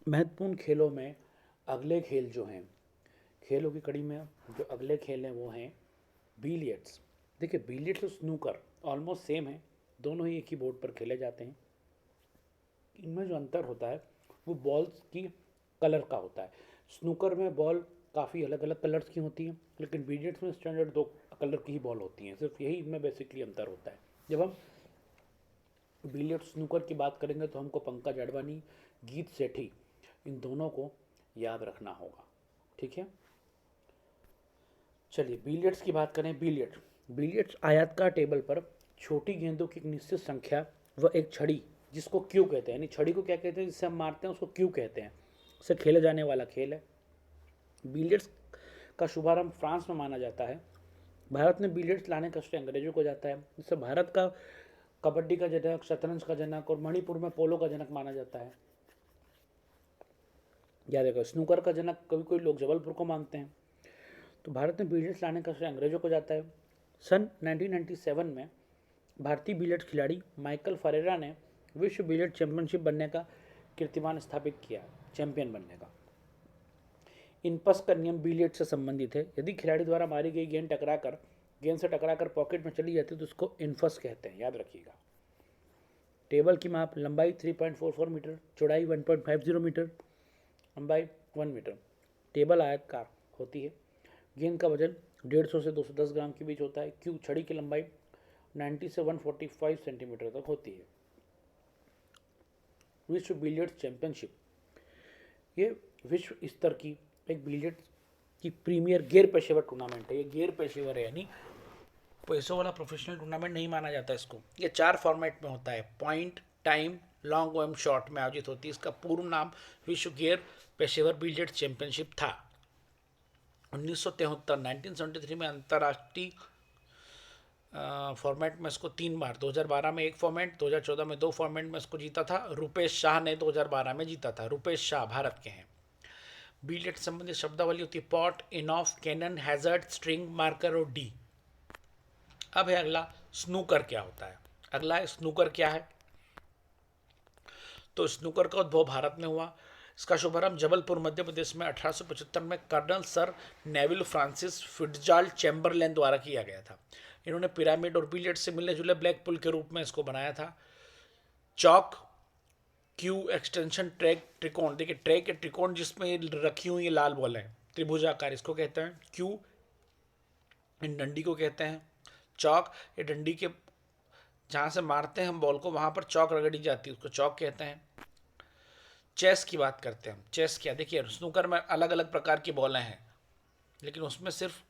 महत्वपूर्ण खेलों में अगले खेल जो हैं, खेलों की कड़ी में जो अगले खेल हैं वो हैं बिलियर्ड्स। देखिए, बिलियर्ड्स और स्नूकर ऑलमोस्ट सेम है, दोनों ही एक ही बोर्ड पर खेले जाते हैं। इनमें जो अंतर होता है वो बॉल्स की कलर का होता है। स्नूकर में बॉल काफ़ी अलग अलग कलर्स की होती हैं, लेकिन बिलियर्ड्स में स्टैंडर्ड दो कलर की ही बॉल होती हैं। सिर्फ यही इनमें बेसिकली अंतर होता है। जब हम बिलियर्ड स्नूकर की बात करेंगे तो हमको पंकज अडवाणी, गीत सेठी, इन दोनों को याद रखना होगा। ठीक है, चलिए बिलियर्ड्स की बात करें। बिलियर्ड्स आयताकार टेबल पर छोटी गेंदों की एक निश्चित संख्या व एक छड़ी, जिसको क्यू कहते हैं, यानी छड़ी को क्या कहते हैं जिससे हम मारते हैं उसको क्यू कहते हैं, से खेले जाने वाला खेल है। बिलियर्ड्स का शुभारंभ फ्रांस में माना जाता है। भारत में बिलियर्ड्स लाने का श्रेय अंग्रेजों को जाता है, जिससे भारत का कबड्डी का जनक, शतरंज का जनक और मणिपुर में पोलो का जनक माना जाता है। याद रखो, स्नूकर का जनक कभी कोई लोग जबलपुर को मानते हैं। तो भारत में बिलियर्ड्स लाने का श्रेय अंग्रेजों को जाता है। सन 1997 में भारतीय बिलियर्ड्स खिलाड़ी माइकल फरेरा ने विश्व बिलियर्ड चैंपियनशिप बनने का कीर्तिमान स्थापित किया, चैंपियन बनने का। इनपस का नियम बिलियर्ड से संबंधित है। यदि खिलाड़ी द्वारा मारी गई गेंद से टकराकर पॉकेट में चली जाती है तो उसको इनफस कहते हैं, याद रखिएगा। टेबल की माप: लंबाई 3.44 मीटर, चौड़ाई 1.50 मीटर, लंबाई 1 मीटर। टेबल आयताकार होती है। गेंद का वजन 150 से 210 ग्राम के बीच होता है। क्यू छड़ी की लंबाई 90 से 145 सेंटीमीटर तक होती है। विश्व बिलियर्ड्स चैंपियनशिप, ये विश्व स्तर की एक बिलियर्ड की प्रीमियर गैर पेशेवर टूर्नामेंट है। ये गैर पेशेवर है, यानी पैसों वाला प्रोफेशनल टूर्नामेंट नहीं माना जाता इसको। ये 4 फॉर्मेट में होता है: पॉइंट, टाइम, लॉन्ग एवं शॉर्ट में आयोजित होती है। इसका पूर्ण नाम विश्व गैर पेशेवर बिलियर्ड चैंपियनशिप था। 1973 में अंतर्राष्ट्रीय फॉर्मेट में इसको 3 बार, 2012 में एक फॉर्मेट, 2014 में 2 फॉर्मेट में इसको जीता था। रुपेश शाह ने 2012 में जीता था। रुपेश शाह भारत के हैं। बिलियर्ड संबंधित शब्दावली होती है: pot, in off, cannon, hazard, string, marker और डी। अब है अगला, स्नूकर क्या होता है। अगला है स्नूकर क्या है। तो स्नूकर का उद्भव भारत में हुआ। इसका शुभारंभ जबलपुर मध्य प्रदेश में 1875 में colonel sir Neville Francis Fitzgerald Chamberlain द्वारा किया गया था। इन्होंने पिरामिड और बिलियर्ड से मिलने जुले ब्लैक पुल के रूप में इसको बनाया था। चौक, क्यू, एक्सटेंशन, ट्रैक, त्रिकोण। देखिए, ट्रैक या त्रिकोण जिसमें रखी हुई लाल बॉल है, त्रिभुजाकार, इसको कहते हैं क्यू। इन डंडी को कहते हैं चौक। ये डंडी के जहाँ से मारते हैं हम बॉल को, वहाँ पर चौक रगड़ी जाती है, उसको चौक कहते हैं। चेस की बात करते हैं हम। चेस क्या, देखिए स्नूकर में अलग अलग प्रकार की बॉलें हैं, लेकिन उसमें सिर्फ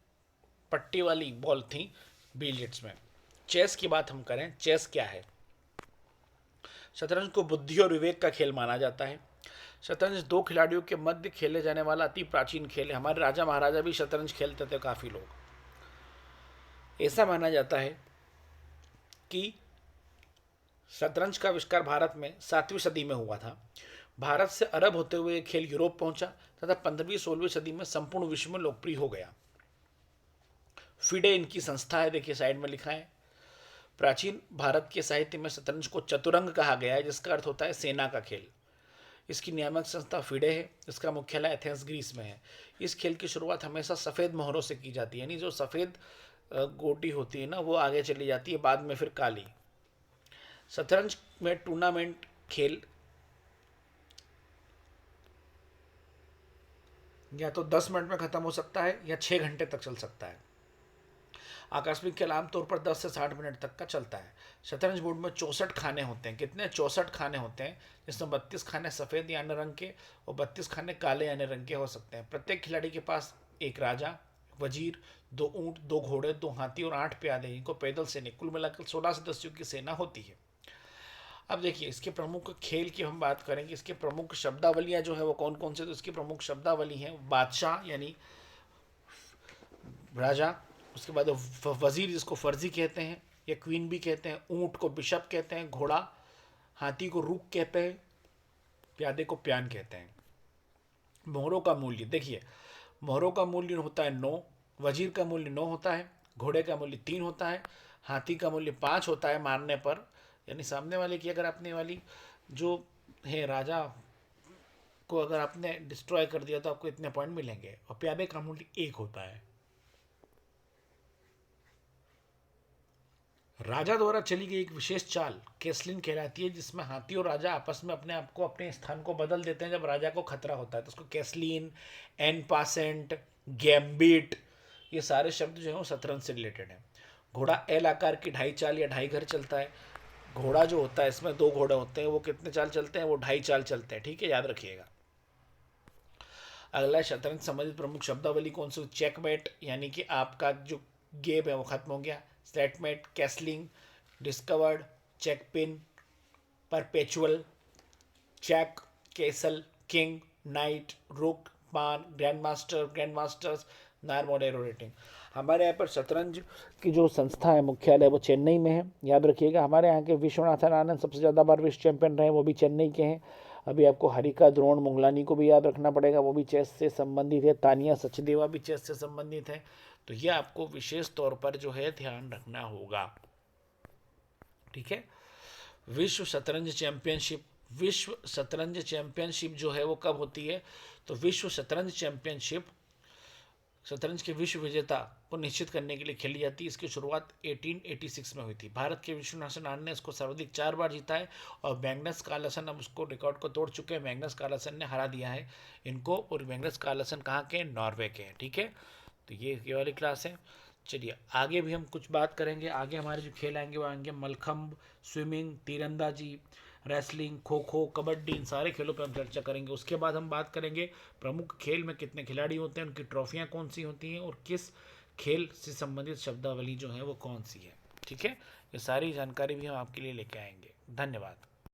पट्टी वाली बॉल थी बिलियर्ड्स में। चेस की बात हम करें, चेस क्या है। शतरंज को बुद्धि और विवेक का खेल माना जाता है। शतरंज 2 खिलाड़ियों के मध्य खेले जाने वाला अति प्राचीन खेल है। हमारे राजा महाराजा भी शतरंज खेलते थे, काफ़ी लोग। ऐसा माना जाता है कि शतरंज का आविष्कार भारत में 7वीं सदी में हुआ था। भारत से अरब होते हुए ये खेल यूरोप पहुंचा तथा 15वीं-16वीं सदी में संपूर्ण विश्व में लोकप्रिय हो गया। फिडे इनकी संस्था है, देखिए साइड में लिखा है। प्राचीन भारत के साहित्य में शतरंज को चतुरंग कहा गया है, जिसका अर्थ होता है सेना का खेल। इसकी नियामक संस्था फिडे है। इसका मुख्यालय एथेंस, ग्रीस में है। इस खेल की शुरुआत हमेशा सफ़ेद मोहरों से की जाती है, यानी जो सफ़ेद गोटी होती है ना, वो आगे चली जाती है, बाद में फिर काली। शतरंज में टूर्नामेंट खेल या तो 10 मिनट में ख़त्म हो सकता है या 6 घंटे तक चल सकता है। आकस्मिक खेल आमतौर पर 10 से 60 मिनट तक का चलता है। शतरंज बोर्ड में 64 खाने होते हैं। कितने? 64 खाने होते हैं, जिसमें 32 खाने सफ़ेद या अन्य रंग के और 32 खाने काले या अन्य रंग के हो सकते हैं। प्रत्येक खिलाड़ी के पास एक राजा, वजीर, 2 ऊँट, 2 घोड़े, 2 हाथी और 8 प्यादे, इनको पैदल सैनिक, कुल मिलाकर 16 सदस्यों की सेना होती है। अब देखिए, इसके प्रमुख खेल की हम बात करेंगे। इसके प्रमुख शब्दावलियाँ जो है वो कौन कौन से, तो इसकी प्रमुख शब्दावली हैं: बादशाह यानी राजा, उसके बाद वजीर जिसको फर्जी कहते हैं या क्वीन भी कहते हैं, ऊंट को बिशप कहते हैं, घोड़ा, हाथी को रूक कहते हैं, प्यादे को प्यान कहते हैं। मोहरों का मूल्य देखिए, मोहरों का मूल्य होता है 9, वजीर का मूल्य 9 होता है, घोड़े का मूल्य 3 होता है, हाथी का मूल्य 5 होता है मारने पर, यानी सामने वाले की अगर अपने वाली जो है राजा को अगर आपने डिस्ट्रॉय कर दिया तो आपको इतने पॉइंट मिलेंगे, और प्याबे का मूल्य 1 होता है। राजा द्वारा चली गई एक विशेष चाल केसलिन कहलाती है, जिसमें हाथी और राजा आपस में अपने आप को, अपने स्थान को बदल देते हैं जब राजा को खतरा होता है, तो उसको केसलिन, एन पासेंट, गैम्बिट, ये सारे शब्द जो है वो शतरंज से रिलेटेड है। घोड़ा एल आकार की ढाई चाल या ढाई घर चलता है। घोड़ा जो होता है, इसमें 2 घोड़े होते हैं, वो कितने चाल चलते हैं? वो 2.5 चाल चलते हैं, ठीक है, याद रखिएगा। अगला शतरंज संबंधित प्रमुख शब्दावली कौन सी? चेकमेट, यानी कि आपका जो गेम है वो खत्म हो गया। Stalemate, castling, discovered, check pin, perpetual, check, castle, king, knight, rook, pawn, grand master, grand masters, नारमोडेरो रेटिंग। हमारे यहाँ पर शतरंज की जो संस्था है, मुख्यालय, वो चेन्नई में है, याद रखिएगा। हमारे यहाँ के विश्वनाथन आनंद सबसे ज़्यादा बार विश्व चैंपियन रहे, वो भी चेन्नई के हैं। अभी आपको हरिका द्रोण मुंगलानी को भी याद रखना पड़ेगा, वो भी चेस से संबंधित है। तानिया सचदेवा भी चेस से संबंधित है। तो ये आपको विशेष तौर पर जो है ध्यान रखना होगा, ठीक है। विश्व शतरंज चैंपियनशिप, विश्व शतरंज चैंपियनशिप जो है वो कब होती है? तो विश्व शतरंज चैंपियनशिप शतरंज के विश्व विजेता को निश्चित करने के लिए खेली जाती है। इसकी शुरुआत 1886 में हुई थी। भारत के विश्वनाथन आनंद ने इसको सर्वाधिक 4 बार जीता है, और मैग्नस कार्लसन अब उसको रिकॉर्ड को तोड़ चुके हैं। मैग्नस कार्लसन ने हरा दिया है इनको, और मैग्नस कार्लसन कहाँ के? नॉर्वे के हैं, ठीक है। तो ये वाली क्लास है। चलिए आगे भी हम कुछ बात करेंगे। आगे हमारे जो खेल आएंगे वो आएंगे मलखम्ब, स्विमिंग, तीरंदाजी, रेसलिंग, खो खो, कबड्डी, इन सारे खेलों पर हम चर्चा करेंगे। उसके बाद हम बात करेंगे प्रमुख खेल में कितने खिलाड़ी होते हैं, उनकी ट्रॉफियाँ कौन सी होती हैं, और किस खेल से संबंधित शब्दावली जो है वो कौन सी है, ठीक है। ये सारी जानकारी भी हम आपके लिए लेके आएंगे। धन्यवाद।